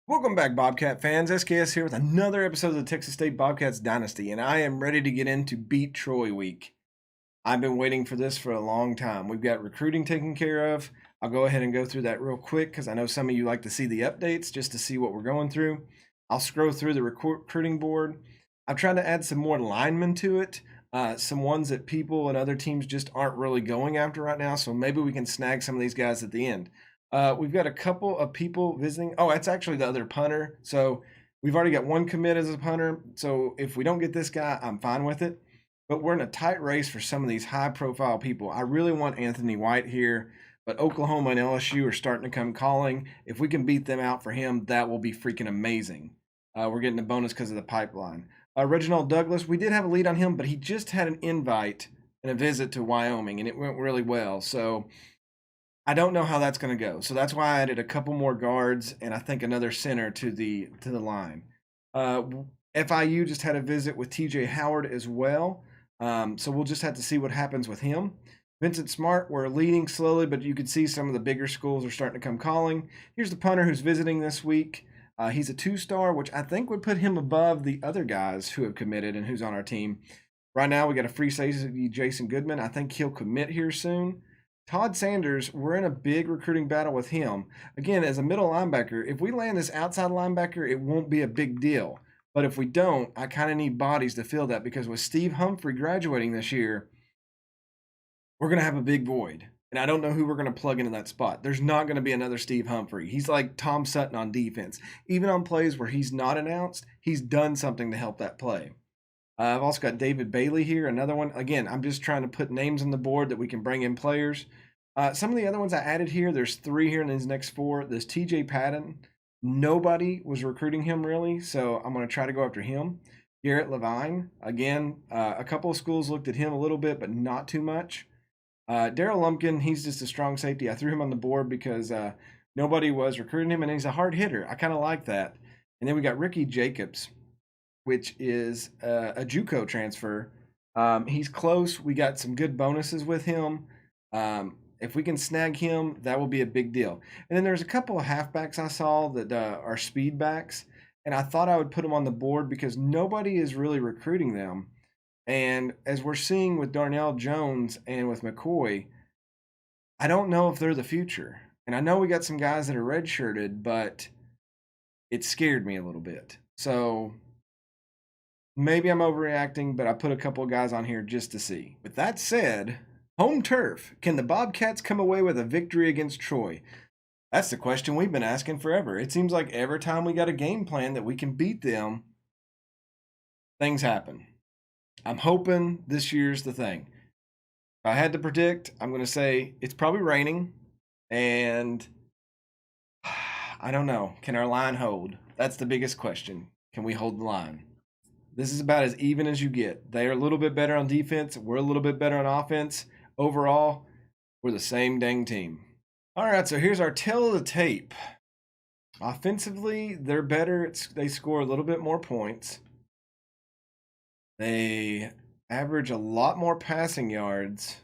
Welcome back, Bobcat fans. SKS here with another episode of the Texas State Bobcats Dynasty, and I am ready to get into Beat Troy Week. I've been waiting for this for a long time. We've got recruiting taken care of. I'll go ahead and go through that real quick because I know some of you like to see the updates just to see what we're going through. I'll scroll through the recruiting board. I'm trying to add some more linemen to it, some ones that people and other teams just aren't really going after right now, so maybe we can snag some of these guys at the end. We've got a couple of people visiting. Oh, that's actually the other punter. So we've already got one commit as a punter. So if we don't get this guy, I'm fine with it. But we're in a tight race for some of these high-profile people. I really want Anthony White here, but Oklahoma and LSU are starting to come calling. If we can beat them out for him, that will be freaking amazing. We're getting a bonus because of the pipeline. Reginald Douglas, we did have a lead on him, but he just had an invite and a visit to Wyoming, and it went really well. So I don't know how that's going to go. So that's why I added a couple more guards and I think another center to the line. FIU just had a visit with TJ Howard as well. So we'll just have to see what happens with him. Vincent Smart, we're leading slowly, but you can see some of the bigger schools are starting to come calling. Here's the punter who's visiting this week. He's a 2-star, which I think would put him above the other guys who have committed and who's on our team. Right now, we got a free safety, Jason Goodman. I think he'll commit here soon. Todd Sanders, we're in a big recruiting battle with him. Again, as a middle linebacker, if we land this outside linebacker, it won't be a big deal. But if we don't, I kind of need bodies to fill that because with Steve Humphrey graduating this year, we're going to have a big void. And I don't know who we're going to plug into that spot. There's not going to be another Steve Humphrey. He's like Tom Sutton on defense. Even on plays where he's not announced, he's done something to help that play. I've also got David Bailey here, another one. Again, I'm just trying to put names on the board that we can bring in players. Some of the other ones I added here, there's 3 here in these next 4. There's TJ Patton. Nobody was recruiting him really, so I'm going to try to go after him. Garrett Levine, again, a couple of schools looked at him a little bit, but not too much. Daryl Lumpkin, he's just a strong safety. I threw him on the board because nobody was recruiting him, and he's a hard hitter. I kind of like that. And then we got Ricky Jacobs, which is a JUCO transfer. He's close. We got some good bonuses with him. If we can snag him, that will be a big deal. And then there's a couple of halfbacks I saw that are speed backs, and I thought I would put them on the board because nobody is really recruiting them. And as we're seeing with Darnell Jones and with McCoy, I don't know if they're the future. And I know we got some guys that are redshirted, but it scared me a little bit. So maybe I'm overreacting, but I put a couple of guys on here just to see. With that said, home turf. Can the Bobcats come away with a victory against Troy? That's the question we've been asking forever. It seems like every time we got a game plan that we can beat them, things happen. I'm hoping this year's the thing. If I had to predict, I'm going to say it's probably raining, and I don't know. Can our line hold? That's the biggest question. Can we hold the line? This is about as even as you get. They are a little bit better on defense. We're a little bit better on offense. Overall, we're the same dang team. All right, so here's our tale of the tape. Offensively, they're better. They score a little bit more points. They average a lot more passing yards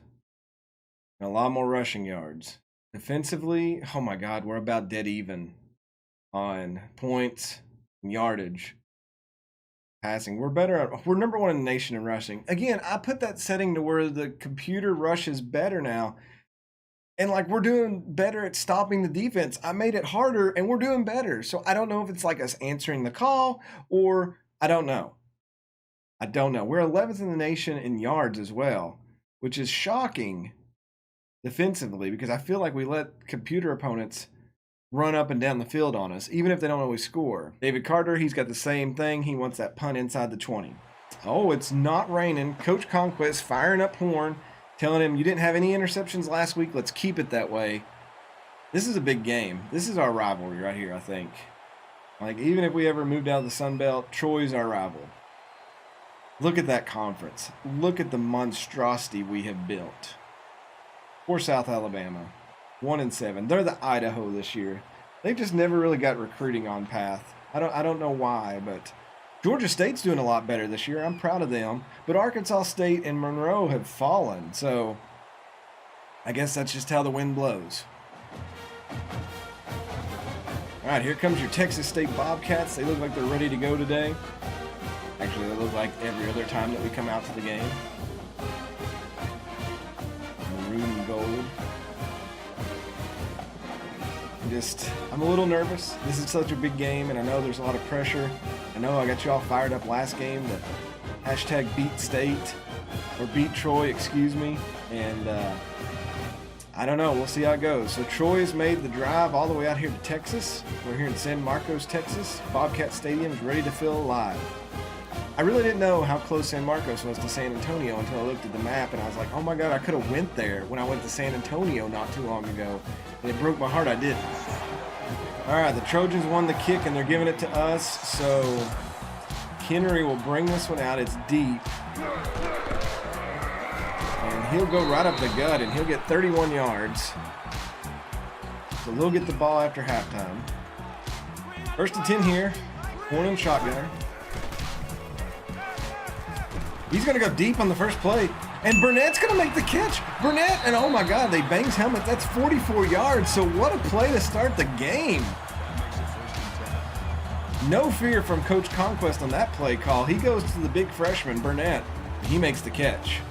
and a lot more rushing yards. Defensively, oh my God, we're about dead even on points and yardage. Passing, we're better. We're number 1 in the nation in rushing. Again, I put that setting to where the computer rushes better now. And like we're doing better at stopping the defense. I made it harder and we're doing better. So I don't know if it's like us answering the call or I don't know. We're 11th in the nation in yards as well, which is shocking defensively because I feel like we let computer opponents run up and down the field on us, even if they don't always score. David Carter, he's got the same thing. He wants that punt inside the 20. Oh, it's not raining. Coach Conquest firing up Horn, telling him you didn't have any interceptions last week. Let's keep it that way. This is a big game. This is our rivalry right here, I think. Like, even if we ever moved out of the Sun Belt, Troy's our rival. Look at that conference. Look at the monstrosity we have built. For South Alabama, 1-7. They're the Idaho this year. They've just never really got recruiting on path. I don't know why, but Georgia State's doing a lot better this year. I'm proud of them. But Arkansas State and Monroe have fallen. So I guess that's just how the wind blows. All right, here comes your Texas State Bobcats. They look like they're ready to go today. Actually, they look like every other time that we come out to the game. Maroon and gold. I'm a little nervous. This is such a big game, and I know there's a lot of pressure. I know I got you all fired up last game. The hashtag beat state, or beat Troy, excuse me. And I don't know. We'll see how it goes. So Troy has made the drive all the way out here to Texas. We're here in San Marcos, Texas. Bobcat Stadium is ready to fill alive. I really didn't know how close San Marcos was to San Antonio until I looked at the map, and I was like, oh my God, I could have went there when I went to San Antonio not too long ago. And it broke my heart I didn't. All right, the Trojans won the kick, and they're giving it to us. So Kennery will bring this one out. It's deep. And he'll go right up the gut, and he'll get 31 yards. So they'll get the ball after halftime. 1st and 10 here. Horn and shotgunner. He's going to go deep on the first play. And Burnett's going to make the catch. Burnett, and oh my God, they bangs helmet. That's 44 yards. So what a play to start the game. No fear from Coach Conquest on that play call. He goes to the big freshman, Burnett. And he makes the catch.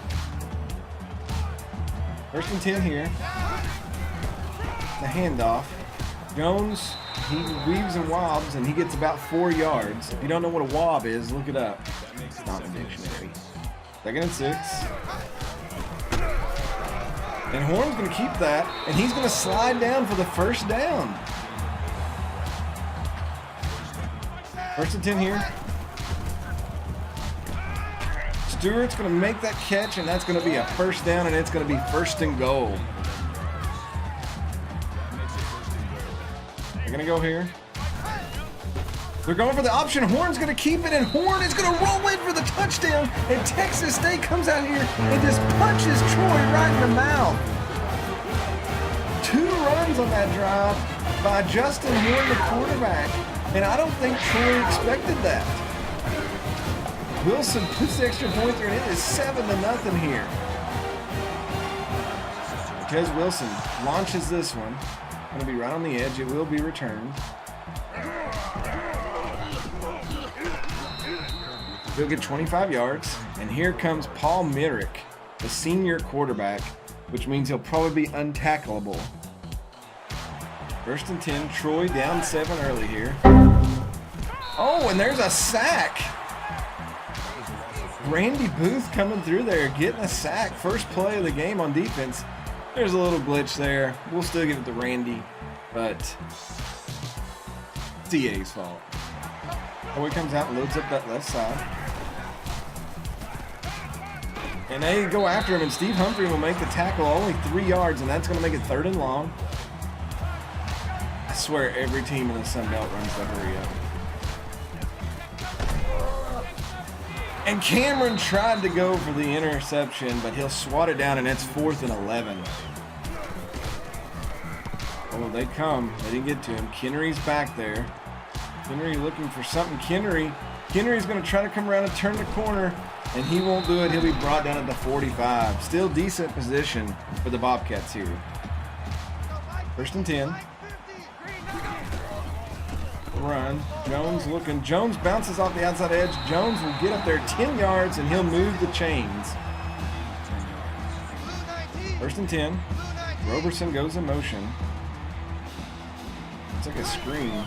1st and 10 here. The handoff. Jones, he weaves and wobs, and he gets about 4 yards. If you don't know what a wob is, look it up. It's not in the dictionary. 2nd and 6. And Horn's going to keep that, and he's going to slide down for the first down. 1st and 10 here. Stewart's going to make that catch, and that's going to be a first down, and it's going to be 1st and goal. They're going to go here. They're going for the option. Horn's going to keep it, and Horn is going to roll in for the touchdown, and Texas State comes out here and just punches Troy right in the mouth. 2 runs on that drive by Justin Horn, the quarterback, and I don't think Troy expected that. Wilson puts the extra point there, and it is 7-0 here. Because Wilson launches this one. Going to be right on the edge. It will be returned. He'll get 25 yards. And here comes Paul Myrick, the senior quarterback, which means he'll probably be untackleable. 1st and 10. Troy down 7 early here. Oh, and there's a sack. Randy Booth coming through there, getting a sack. First play of the game on defense. There's a little glitch there. We'll still give it to Randy, but it's EA's fault. Oh, he comes out and loads up that left side. And they go after him, and Steve Humphrey will make the tackle, only 3 yards, and that's going to make it 3rd and long. I swear every team in the Sun Belt runs the hurry up. And Cameron tried to go for the interception, but he'll swat it down, and it's 4th and 11. Oh, they come. They didn't get to him. Kennery's back there. Kennery looking for something. Kennery's going to try to come around and turn the corner, and he won't do it. He'll be brought down at the 45. Still decent position for the Bobcats here. 1st and 10. Run. Jones looking. Jones bounces off the outside edge. Jones will get up there 10 yards, and he'll move the chains. 1st and 10. Roberson goes in motion. It's like a screen.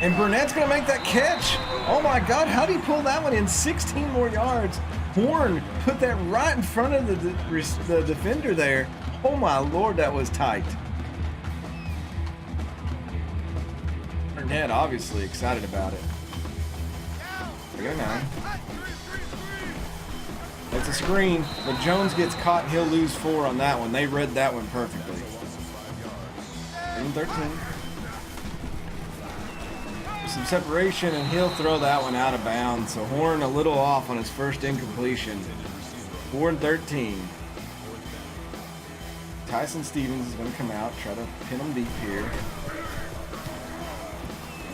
And Burnett's going to make that catch. Oh my God, how did he pull that one in? 16 more yards. Horn put that right in front of the defender there. Oh my Lord, that was tight. Burnett obviously excited about it. 3-9. It's a screen, but Jones gets caught and he'll lose 4 on that one. They read that one perfectly. 13. Some separation, and he'll throw that one out of bounds. So Horn a little off on his first incompletion. 4 and 13. Tyson Stevens is going to come out, try to pin him deep here.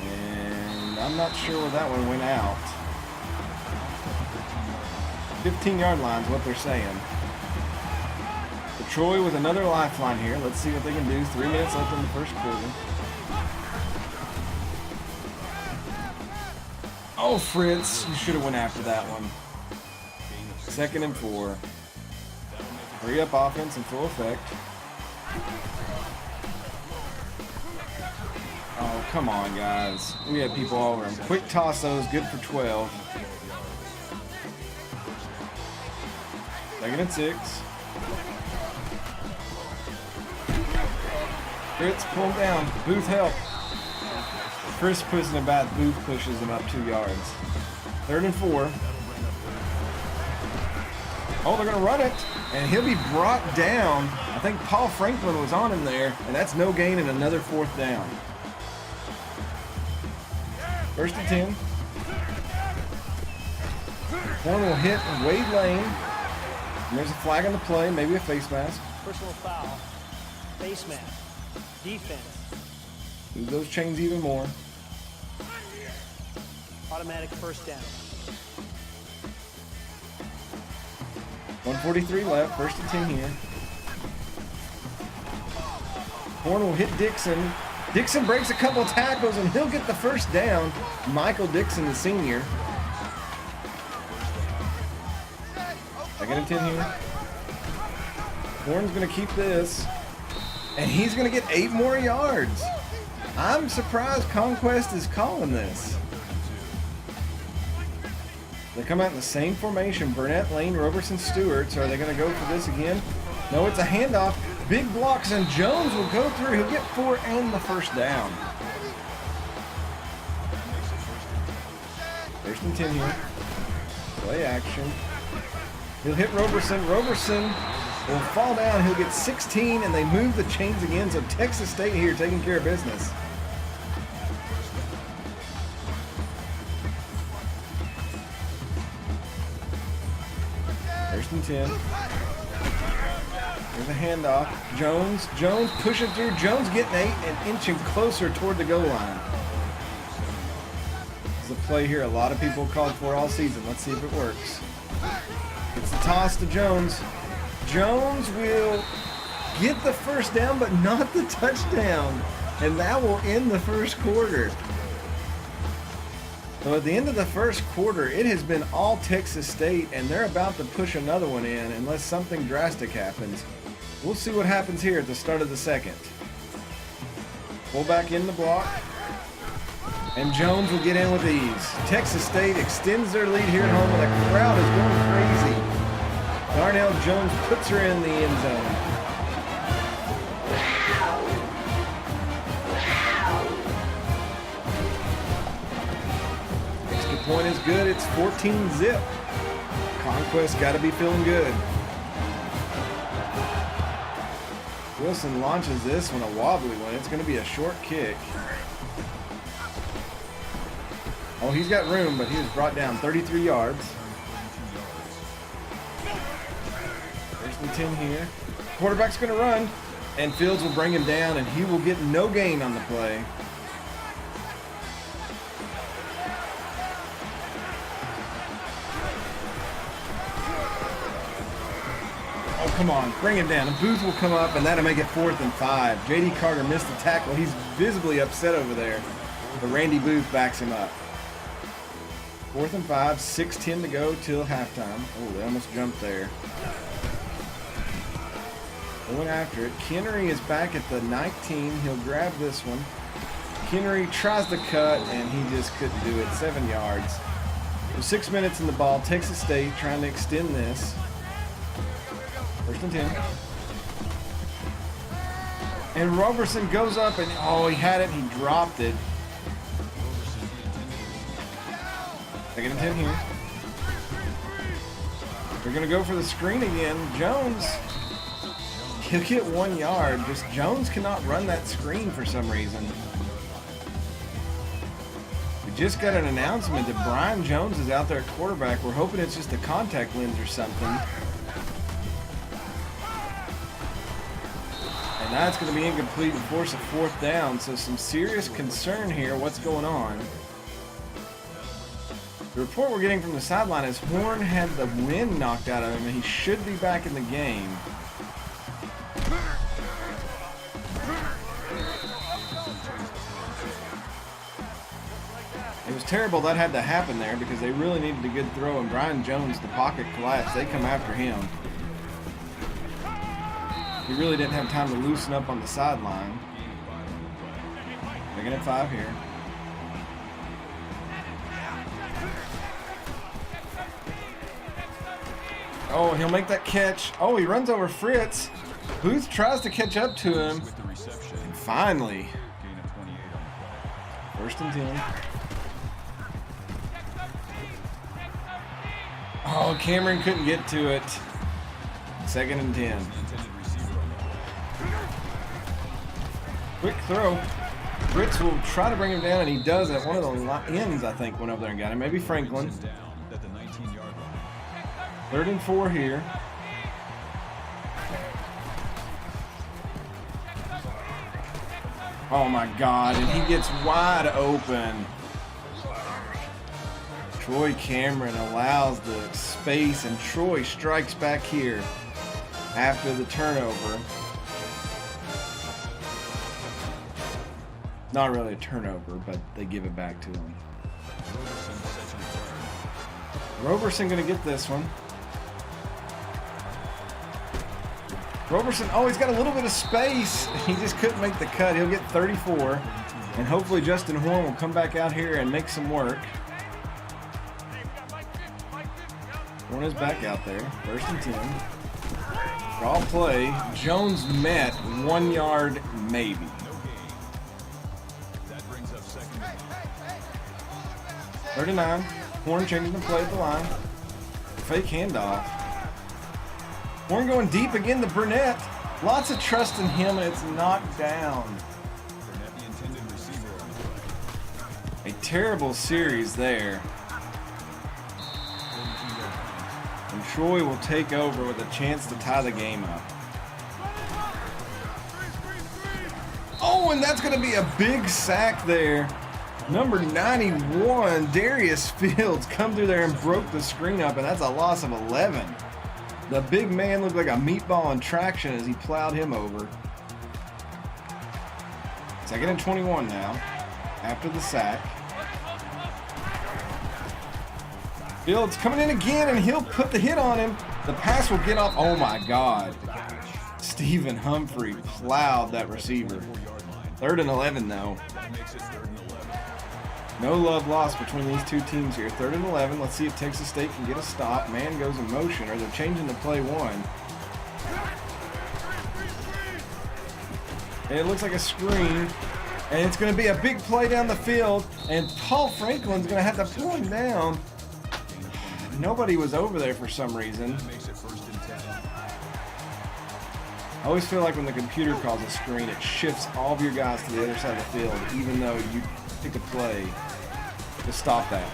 And I'm not sure where that one went out. 15-yard line is what they're saying. The Troy with another lifeline here. Let's see what they can do. 3 minutes left in the first quarter. Oh, Fritz, you should have went after that one. 2nd and 4. Hurry up offense in full effect. Oh, come on, guys. We had people all over him. Quick toss those, good for 12. 2nd and 6. Fritz, pull him down. Booth, help. Chris pushing him back. Booth pushes him up 2 yards. 3rd and 4. Oh, they're going to run it. And he'll be brought down. I think Paul Franklin was on him there. And that's no gain and another 4th down. 1st and 10. Horn will hit Wade Lane. And there's a flag on the play. Maybe a face mask. Personal foul. Face mask. Defense. Move those chains even more. Automatic 1st down. 1:43 left. 1st and 10 here. Horn will hit Dixon. Dixon breaks a couple tackles and he'll get the 1st down. Michael Dixon, the senior. 2nd and 10 here. Horn's going to keep this. And he's going to get 8 more yards. I'm surprised Conquest is calling this. They come out in the same formation. Burnett, Lane, Roberson, Stewart. So are they going to go for this again? No, it's a handoff. Big blocks, and Jones will go through. He'll get 4 and the 1st down. 1st and 10 here. Play action. He'll hit Roberson. Roberson will fall down. He'll get 16, and they move the chains again. So Texas State here taking care of business. First and 10. There's a handoff. Jones pushing through. Jones getting 8 and inching closer toward the goal line. This is a play here a lot of people called for all season. Let's see if it works. It's the toss to Jones. Jones will get the 1st down, but not the touchdown. And that will end the first quarter. So at the end of the first quarter, it has been all Texas State, and they're about to push another one in unless something drastic happens. We'll see what happens here at the start of the second. Fullback in the block. And Jones will get in with ease. Texas State extends their lead here at home, and the crowd is going crazy. Darnell Jones puts her in the end zone. Extra point is good. It's 14-zip. Conquest got to be feeling good. Wilson launches this one, a wobbly one. It's going to be a short kick. Oh, he's got room, but he was brought down 33 yards. 1st and 10 here. Quarterback's going to run, and Fields will bring him down, and he will get no gain on the play. Oh, come on. Bring him down. And Booth will come up, and that'll make it 4th and 5. J.D. Carter missed the tackle. He's visibly upset over there, but Randy Booth backs him up. 4th and 5, 6:10 to go till halftime. Oh, they almost jumped there. Going after it. Kennery is back at the 19. He'll grab this one. Kennery tries to cut, and he just couldn't do it. 7 yards. So 6 minutes in the ball. Texas State trying to extend this. 1st and 10. And Roberson goes up, and oh, he had it. He dropped it. 2nd and 10 here. They're going to go for the screen again. Jones, he'll get 1 yard. Just Jones cannot run that screen for some reason. We just got an announcement that Brian Jones is out there at quarterback. We're hoping it's just a contact lens or something. And that's going to be incomplete and force a 4th down. So some serious concern here. What's going on? The report we're getting from the sideline is Horn had the wind knocked out of him, and he should be back in the game. It was terrible that had to happen there because they really needed a good throw, and Brian Jones, the pocket collapsed. They come after him. He really didn't have time to loosen up on the sideline. Making it 5 here. Oh, he'll make that catch. Oh, he runs over Fritz. Booth tries to catch up to him. And finally, 1st and 10. Oh, Cameron couldn't get to it. 2nd and 10. Quick throw. Fritz will try to bring him down, and he does at one of the ends, I think, went over there and got him. Maybe Franklin. 3rd and 4 here. Oh my God, and he gets wide open. Troy Cameron allows the space, and Troy strikes back here after the turnover. Not really a turnover, but they give it back to him. Roberson gonna get this one. Roberson, oh, he's got a little bit of space. He just couldn't make the cut. He'll get 34. And hopefully Justin Horn will come back out here and make some work. Horn is back out there. 1st and 10. Draw play. Jones met 1 yard, maybe. 3rd and 9. Horn changing the play at the line. Fake handoff. Horn going deep again to Burnett. Lots of trust in him, and it's knocked down. A terrible series there. And Troy will take over with a chance to tie the game up. Oh, and that's going to be a big sack there. Number 91, Darius Fields, come through there and broke the screen up, and that's a loss of 11. The big man looked like a meatball in traction as he plowed him over. 2nd and 21 now, after the sack. Fields coming in again, and he'll put the hit on him. The pass will get off. Oh my God. Stephen Humphrey plowed that receiver. 3rd and 11 though. No love lost between these two teams here. 3rd and 11. Let's see if Texas State can get a stop. Man goes in motion, or they're changing to play 1. And it looks like a screen. And it's going to be a big play down the field. And Paul Franklin's going to have to pull him down. Nobody was over there for some reason. I always feel like when the computer calls a screen, it shifts all of your guys to the other side of the field, even though you pick a play to stop that.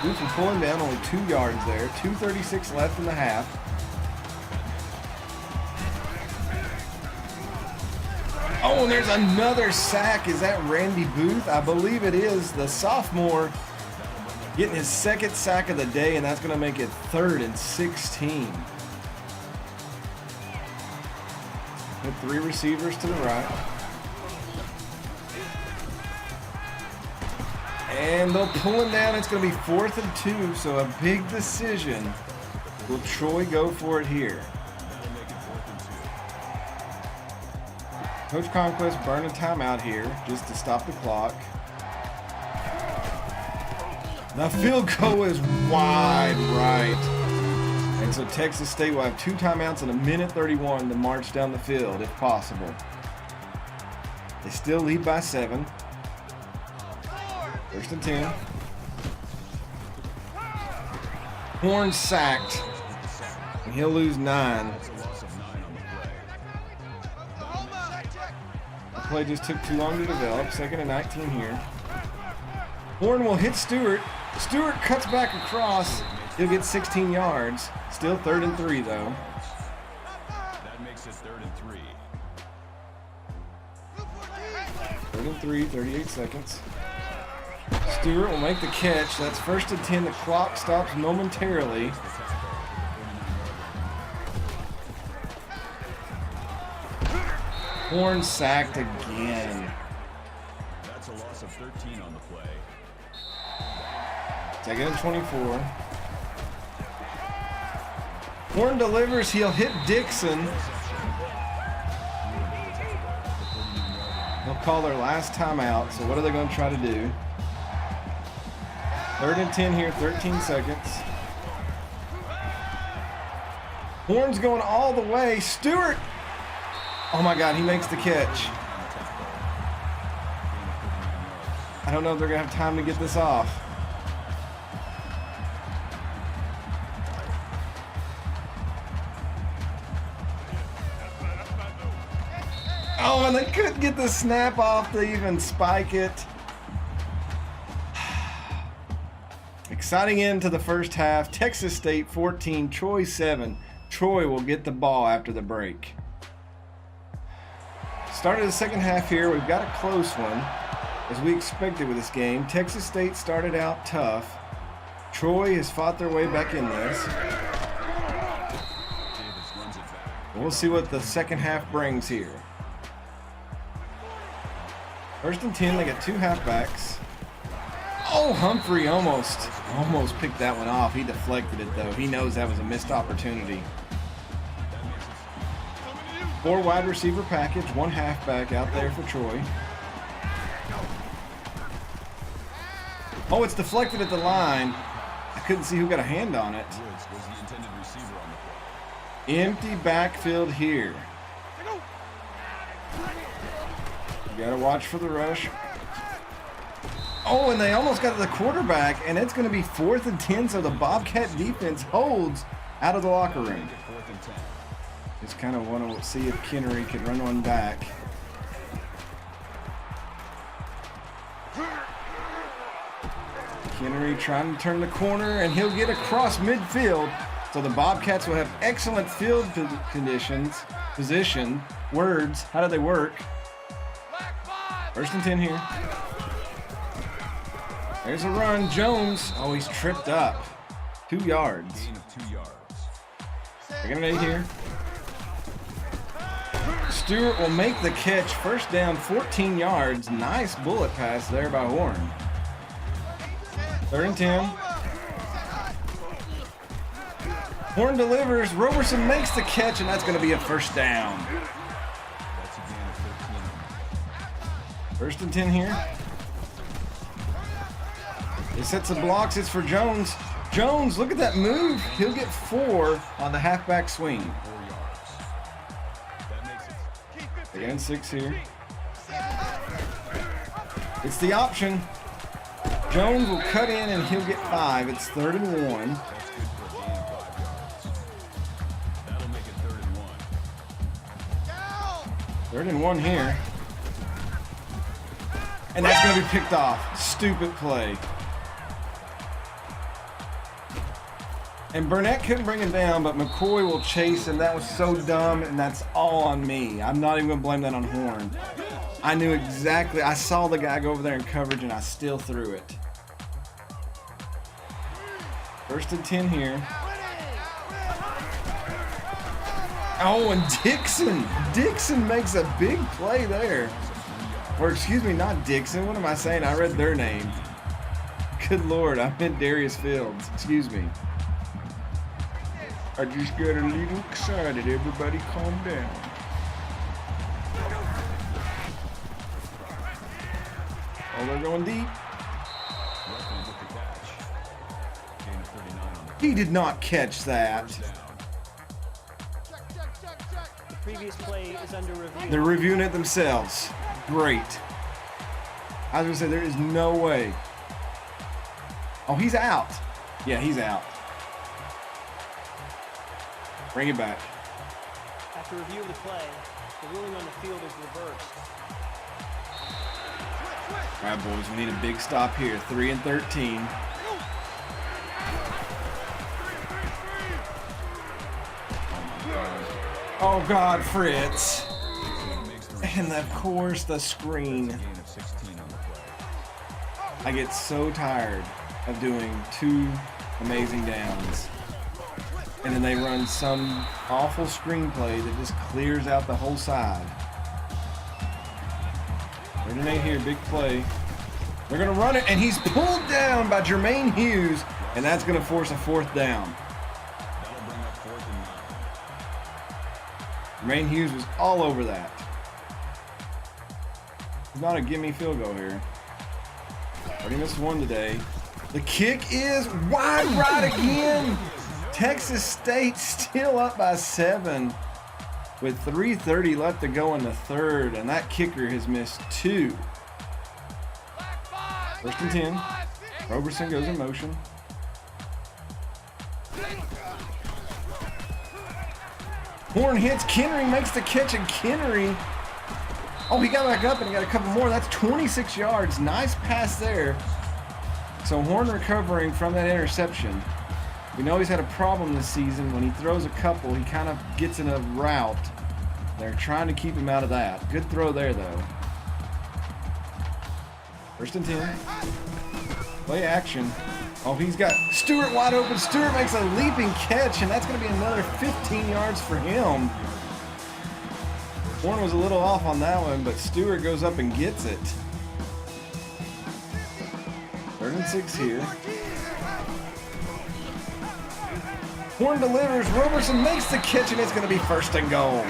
Booth will pull him down, only 2 yards there. 2:36 left in the half. Oh, and there's another sack. Is that Randy Booth? I believe it is. The sophomore getting his 2nd sack of the day, and that's going to make it 3rd and 16. With 3 receivers to the right. And they'll pull him down. It's going to be 4th and 2, so a big decision. Will Troy go for it here? Coach Conquest burn a timeout here just to stop the clock. The field goal is wide right. And so Texas State will have 2 timeouts and 1:31 to march down the field if possible. They still lead by 7. 1st and 10. Horn sacked. And he'll lose 9. The play just took too long to develop. 2nd and 19 here. Horn will hit Stewart. Stewart cuts back across. He'll get 16 yards. Still 3rd and 3 though. That makes it 3rd and 3. 3rd and 3, 38 seconds. Stewart will make the catch. That's 1st and 10. The clock stops momentarily. Horn sacked again. That's a loss of 13 on the play. Second and 24. Horn delivers. He'll hit Dixon. They'll call their last timeout. So what are they going to try to do? 3rd and 10 here, 13 seconds. Horn's going all the way. Stewart. Oh my God, he makes the catch. I don't know if they're going to have time to get this off. Oh, and they couldn't get the snap off to even spike it. Exciting end to the first half. Texas State 14, Troy 7. Troy will get the ball after the break. Started the second half here. We've got a close one, as we expected with this game. Texas State started out tough. Troy has fought their way back in this. We'll see what the second half brings here. 1st and 10, they got 2 halfbacks. Oh, Humphrey almost picked that one off. He deflected it, though. He knows that was a missed opportunity. 4 wide receiver package, 1 halfback out there for Troy. Oh, it's deflected at the line. I couldn't see who got a hand on it. Empty backfield here. You gotta watch for the rush. Oh, and they almost got to the quarterback, and it's going to be 4th and 10, so the Bobcat defense holds out of the locker room. Just kind of want to see if Kennery can run one back. Kennery trying to turn the corner, and he'll get across midfield. So the Bobcats will have excellent field position. Words, how do they work? 1st and 10 here. There's a run. Jones. Oh, he's tripped up. 2 yards. 2nd and 8 here. Stewart will make the catch. 1st down, 14 yards. Nice bullet pass there by Horn. 3rd and 10. Horn delivers. Roberson makes the catch, and that's going to be a 1st down. 1st and 10 here. He sets the blocks. It's for Jones. Jones, look at that move. He'll get 4 on the halfback swing. 2nd and 6 here. It's the option. Jones will cut in and he'll get 5. It's 3rd and 1. Third and 1 here. And that's going to be picked off. Stupid play. And Burnett couldn't bring him down, but McCoy will chase him. That was so dumb, and that's all on me. I'm not even going to blame that on Horn. I knew exactly. I saw the guy go over there in coverage, and I still threw it. 1st and 10 here. Oh, and Dixon makes a big play there. Or excuse me, not Dixon. What am I saying? I read their name. Good Lord, I meant Darius Fields. Excuse me. I just got a little excited. Everybody calm down. Oh, they're going deep. He did not catch that. The previous play is under review. They're reviewing it themselves. Great. I was going to say, there is no way. Oh, he's out. Yeah, he's out. Bring it back. After review of the play, the ruling on the field is reversed. All right, boys, we need a big stop here. 3 and 13. Oh, God, Fritz. And, of course, the screen. I get so tired of doing 2 amazing downs. And then they run some awful screenplay that just clears out the whole side. 3rd and 8 here, big play. They're going to run it, and he's pulled down by Jermaine Hughes, and that's going to force a 4th down. That'll bring up 4th and 9. Jermaine Hughes was all over that. It's not a gimme field goal here. Already missed one today. The kick is wide right again. Texas State still up by 7 with 3:30 left to go in the 3rd, and that kicker has missed 2. 1st and 10. Roberson goes in motion. Horn hits. Kennery makes the catch, and Kennery, oh, he got back up and he got a couple more. That's 26 yards. Nice pass there. So Horn recovering from that interception. We know he's had a problem this season. When he throws a couple, he kind of gets in a route. They're trying to keep him out of that. Good throw there, though. 1st and 10. Play action. Oh, he's got Stewart wide open. Stewart makes a leaping catch, and that's going to be another 15 yards for him. Horn was a little off on that one, but Stewart goes up and gets it. 3rd and 6 here. Horn delivers. Roberson makes the catch, and it's going to be 1st and goal.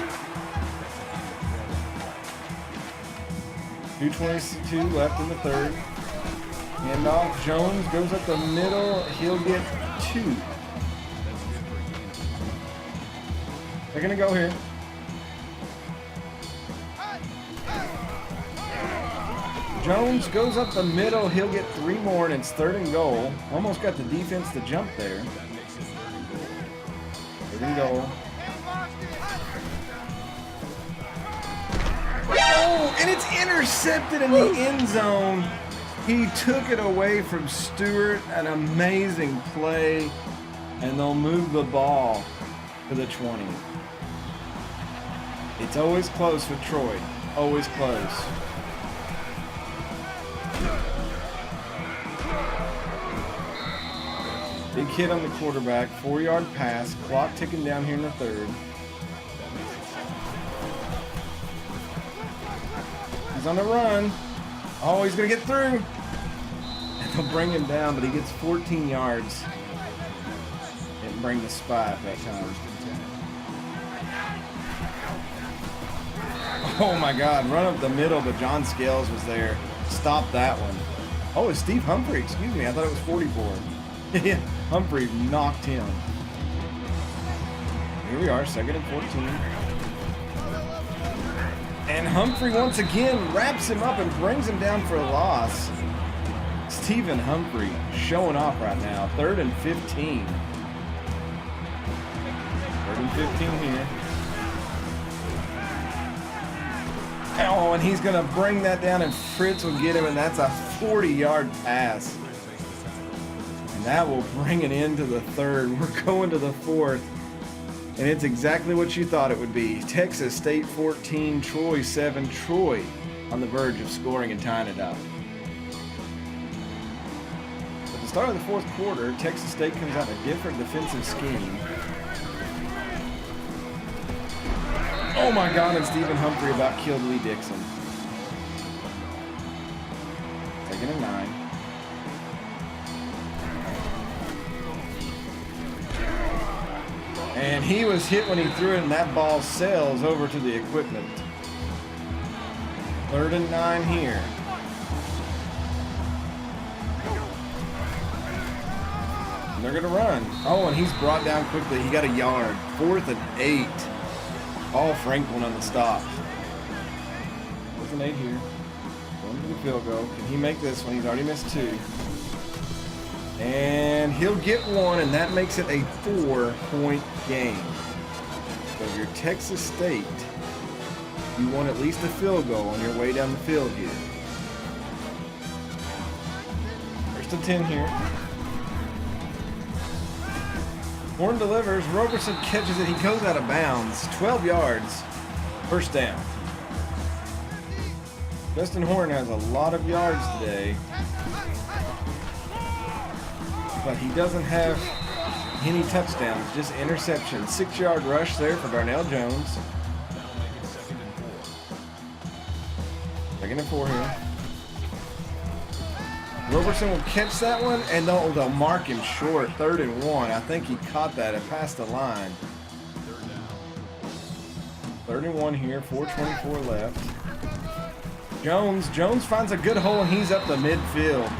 2:22 left in the 3rd. Handoff. Jones goes up the middle. He'll get 2. They're going to go here. Jones goes up the middle. He'll get 3 more, and it's 3rd and goal. Almost got the defense to jump there. 3rd and goal. Oh, and it's intercepted in the end zone. He took it away from Stewart. An amazing play. And they'll move the ball to the 20. It's always close with Troy. Always close. Big hit on the quarterback. 4-yard pass. Clock ticking down here in the 3rd. He's on the run. Oh, he's going to get through. And they'll bring him down, but he gets 14 yards. Didn't bring the spy at that time. Oh my God, run up the middle, but John Scales was there. Stop that one. Oh, it's Steve Humphrey. Excuse me, I thought it was 44. Yeah, Humphrey knocked him. Here we are, 2nd and 14. And Humphrey once again wraps him up and brings him down for a loss. Stephen Humphrey showing off right now. 3rd and 15. 3rd and 15 here. Oh, and he's going to bring that down, and Fritz will get him, and that's a 40-yard pass. And that will bring it into the 3rd. We're going to the 4th. And it's exactly what you thought it would be. Texas State 14, Troy 7. Troy on the verge of scoring and tying it up. At the start of the 4th quarter, Texas State comes out a different defensive scheme. Oh my God, and Stephen Humphrey about killed Lee Dixon. 2nd and 9. And he was hit when he threw it, and that ball sails over to the equipment. 3rd and 9 here. And they're going to run. Oh, and he's brought down quickly. He got a yard. 4th and 8. All Franklin on the stop. 4th and 8 here. Going to the field goal. Can he make this one? He's already missed 2. And he'll get 1, and that makes it a 4-point game. So if you're Texas State, you want at least a field goal on your way down the field here. 1st and 10 here. Horn delivers. Roberson catches it. He goes out of bounds. 12 yards. 1st down. Justin Horn has a lot of yards today, but he doesn't have any touchdowns, just interceptions. 6-yard rush there for Darnell Jones. 2nd and 4 here. Roberson will catch that one, and they'll mark him short. 3rd and 1. I think he caught that and passed the line. 3rd and 1 here. 4:24 left. Jones finds a good hole, and he's up the midfield.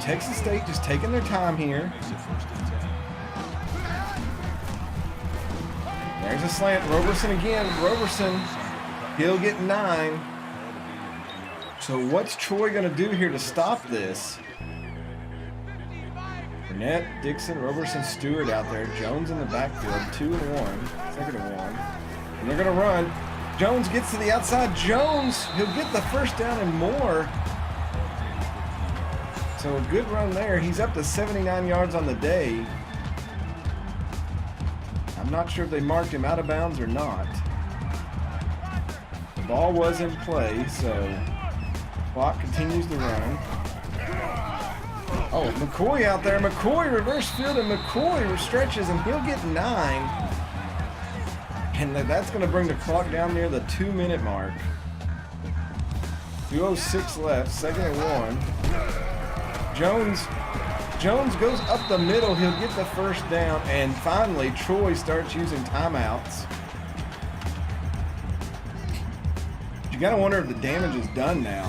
Texas State just taking their time here. There's a slant. Roberson again. Roberson, he'll get 9. So what's Troy going to do here to stop this? Burnett, Dixon, Roberson, Stewart out there. Jones in the backfield. 2 and 1. 2nd and 1. And they're going to run. Jones gets to the outside. Jones, he'll get the first down and more. So a good run there. He's up to 79 yards on the day. I'm not sure if they marked him out of bounds or not. The ball was in play, so clock continues to run. Oh, McCoy out there. McCoy reverse field, and McCoy stretches, and he'll get 9. And that's going to bring the clock down near the 2-minute mark. 2:06 left, 2nd and 1. Jones goes up the middle. He'll get the first down, and finally Troy starts using timeouts. You got to wonder if the damage is done now.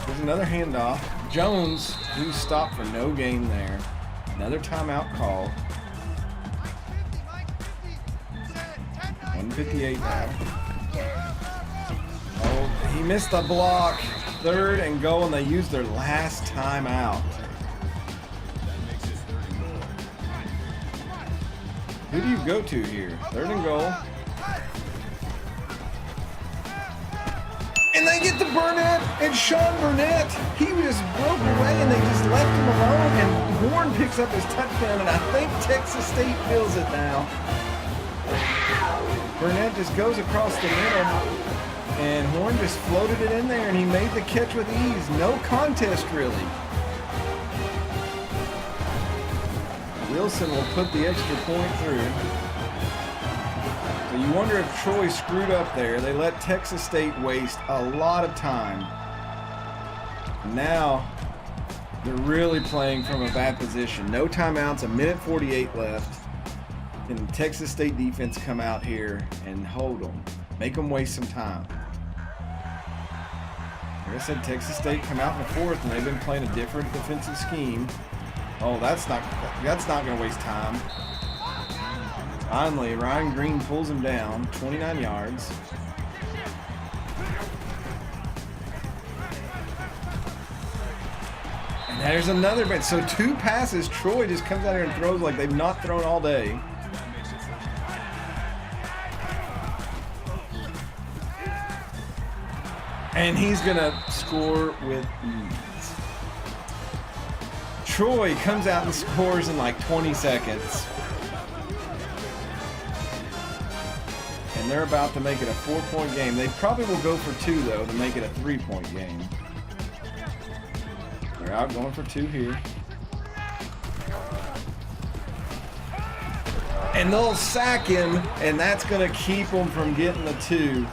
There's another handoff. Jones, who's stopped for no gain there. Another timeout call. 1:58 now. Oh, he missed the block. 3rd and goal, and they used their last timeout. Who do you go to here? 3rd and goal. And they get to Burnett, and Sean Burnett, he just broke away, and they just left him alone, and Horn picks up his touchdown, and I think Texas State feels it now. Burnett just goes across the middle, and Horn just floated it in there, and he made the catch with ease. No contest, really. Wilson will put the extra point through. So you wonder if Troy screwed up there. They let Texas State waste a lot of time. Now they're really playing from a bad position. No timeouts, 1:48 left. Can the Texas State defense come out here and hold them? Make them waste some time. Like I said, Texas State come out in the 4th, and they've been playing a different defensive scheme. Oh, that's not going to waste time. Finally, Ryan Green pulls him down, 29 yards. And there's another bit. So 2 passes. Troy just comes out here and throws like they've not thrown all day. And he's going to score with ease. Troy comes out and scores in like 20 seconds. And they're about to make it a 4-point game. They probably will go for 2, though, to make it a 3-point game. They're out going for 2 here. And they'll sack him, and that's going to keep them from getting the 2.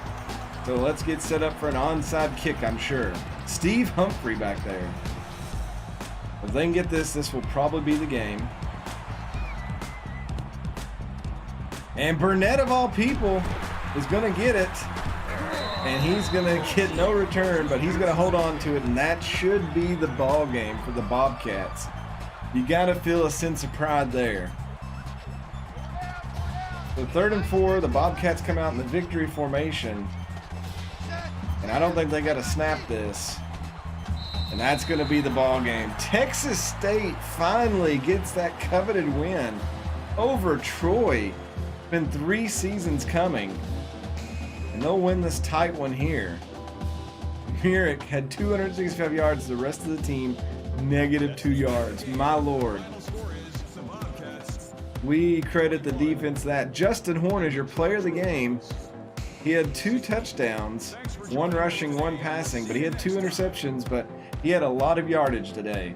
So let's get set up for an onside kick, I'm sure. Steve Humphrey back there. If they can get this, this will probably be the game. And Burnett, of all people, is going to get it. And he's going to get no return, but he's going to hold on to it, and that should be the ball game for the Bobcats. You got to feel a sense of pride there. So 3rd and 4, the Bobcats come out in the victory formation. And I don't think they got to snap this. And that's going to be the ball game. Texas State finally gets that coveted win over Troy. It's been 3 seasons coming. And they'll win this tight one here. Merrick had 265 yards. The rest of the team, -2 yards. My Lord. We credit the defense that. Justin Horn is your player of the game. He had 2 touchdowns, 1 rushing, 1 passing, but he had 2 interceptions, but he had a lot of yardage today.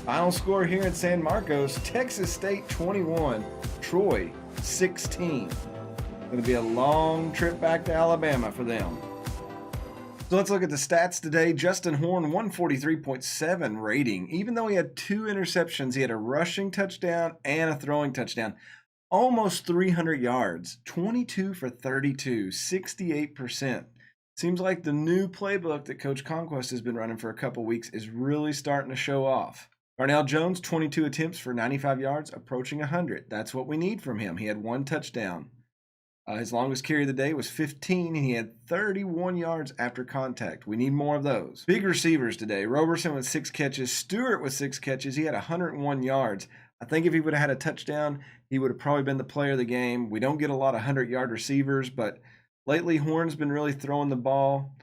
Final score here in San Marcos, Texas State 21, Troy 16. It's going to be a long trip back to Alabama for them. So let's look at the stats today. Justin Horn, 143.7 rating. Even though he had 2 interceptions, he had a rushing touchdown and a throwing touchdown. Almost 300 yards, 22 for 32, 68%. Seems like the new playbook that Coach Conquest has been running for a couple weeks is really starting to show off. Darnell Jones, 22 attempts for 95 yards, approaching 100. That's what we need from him. He had 1 touchdown. His longest carry of the day was 15, and he had 31 yards after contact. We need more of those. Big receivers today. Roberson with 6 catches. Stewart with 6 catches. He had 101 yards. I think if he would have had a touchdown, he would have probably been the player of the game. We don't get a lot of 100-yard receivers, but lately Horn's been really throwing the ball,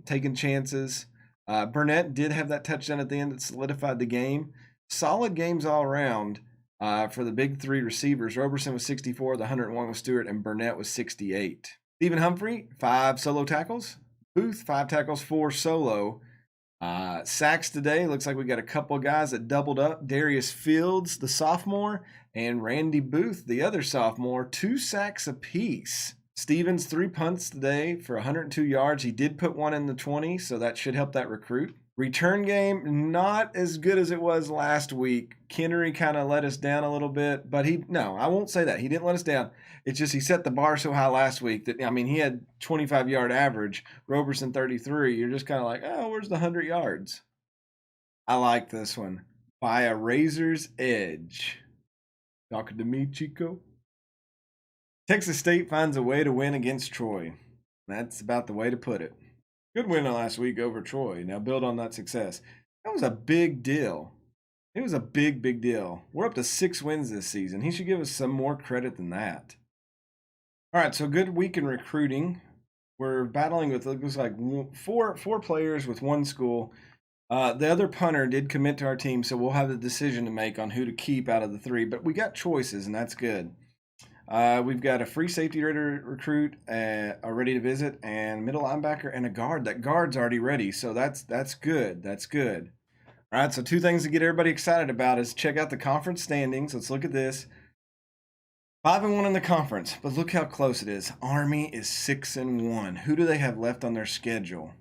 taking chances. Burnett did have that touchdown at the end that solidified the game. Solid games all around. For the big 3 receivers, Roberson was 64, the 101 was Stewart, and Burnett was 68. Stephen Humphrey, 5 solo tackles. Booth, 5 tackles, 4 solo. Sacks today, looks like we got a couple of guys that doubled up. Darius Fields, the sophomore, and Randy Booth, the other sophomore, 2 sacks apiece. Stevens, 3 punts today for 102 yards. He did put 1 in the 20, so that should help that recruit. Return game, not as good as it was last week. Kennery kind of let us down a little bit, but I won't say that. He didn't let us down. It's just he set the bar so high last week that, he had 25-yard average. Roberson, 33. You're just kind of like, oh, where's the 100 yards? I like this one. By a razor's edge. Talking to me, Chico? Texas State finds a way to win against Troy. That's about the way to put it. Good win last week over Troy. Now build on that success. That was a big deal. It was a big, big deal. We're up to 6 wins this season. He should give us some more credit than that. All right, so good week in recruiting. We're battling with, it looks like, four players with 1 school. The other punter did commit to our team, so we'll have the decision to make on who to keep out of the 3. But we got choices, and that's good. We've got a free safety ready to recruit, ready to visit, and middle linebacker and a guard. That guard's already ready, so that's good. That's good. All right, so 2 things to get everybody excited about is check out the conference standings. Let's look at this. 5-1 in the conference, but look how close it is. Army is 6-1. Who do they have left on their schedule?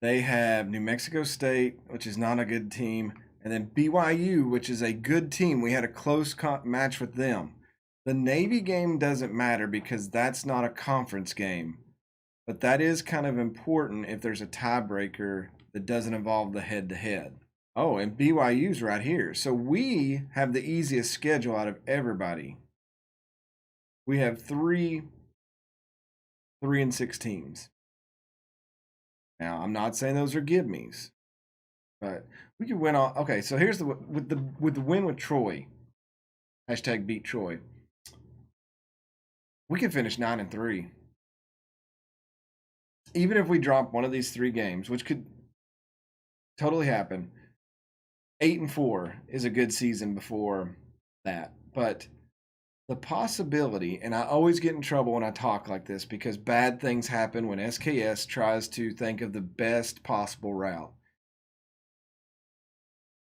They have New Mexico State, which is not a good team. And then BYU, which is a good team. We had a close match with them. The Navy game doesn't matter because that's not a conference game. But that is kind of important if there's a tiebreaker that doesn't involve the head-to-head. Oh, and BYU's right here. So we have the easiest schedule out of everybody. We have 3 and 6 teams. Now, I'm not saying those are give-me's. But we could win all. Okay, so here's with the win with Troy. Hashtag beat Troy. We could finish 9-3. Even if we drop one of these 3 games, which could totally happen. 8-4 is a good season before that. But the possibility, and I always get in trouble when I talk like this because bad things happen when SKS tries to think of the best possible route.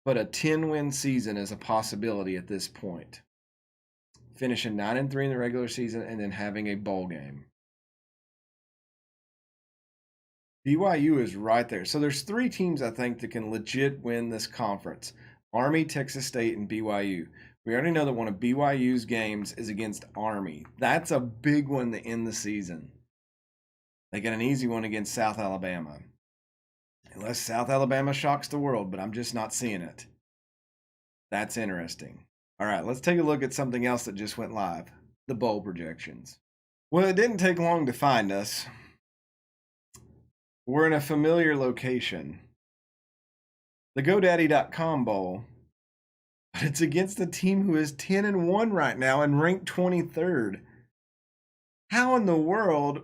But a 10-win season is a possibility at this point. Finishing 9-3 in the regular season and then having a bowl game. BYU is right there. So there's 3 teams, I think, that can legit win this conference. Army, Texas State, and BYU. We already know that one of BYU's games is against Army. That's a big one to end the season. They get an easy one against South Alabama. Unless South Alabama shocks the world, but I'm just not seeing it. That's interesting. All right, let's take a look at something else that just went live. The bowl projections. Well, it didn't take long to find us. We're in a familiar location. The GoDaddy.com Bowl. But it's against a team who is 10-1 right now and ranked 23rd. How in the world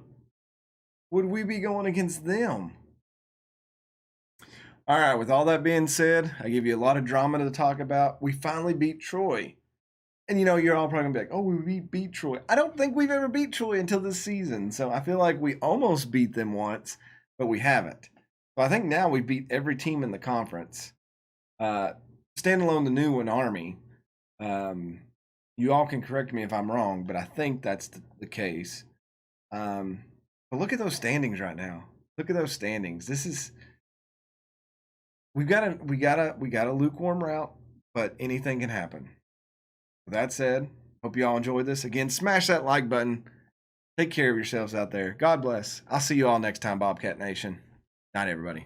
would we be going against them? All right, with all that being said, I give you a lot of drama to talk about. We finally beat Troy. And you're all probably going to be like, oh, we beat Troy. I don't think we've ever beat Troy until this season. So I feel like we almost beat them once, but we haven't. So I think now we beat every team in the conference. Standalone, the new one, Army. You all can correct me if I'm wrong, but I think that's the case. But look at those standings right now. Look at those standings. This is we got a lukewarm route, but anything can happen. With that said, hope you all enjoyed this. Again, smash that like button. Take care of yourselves out there. God bless. I'll see you all next time, Bobcat Nation. Night, everybody.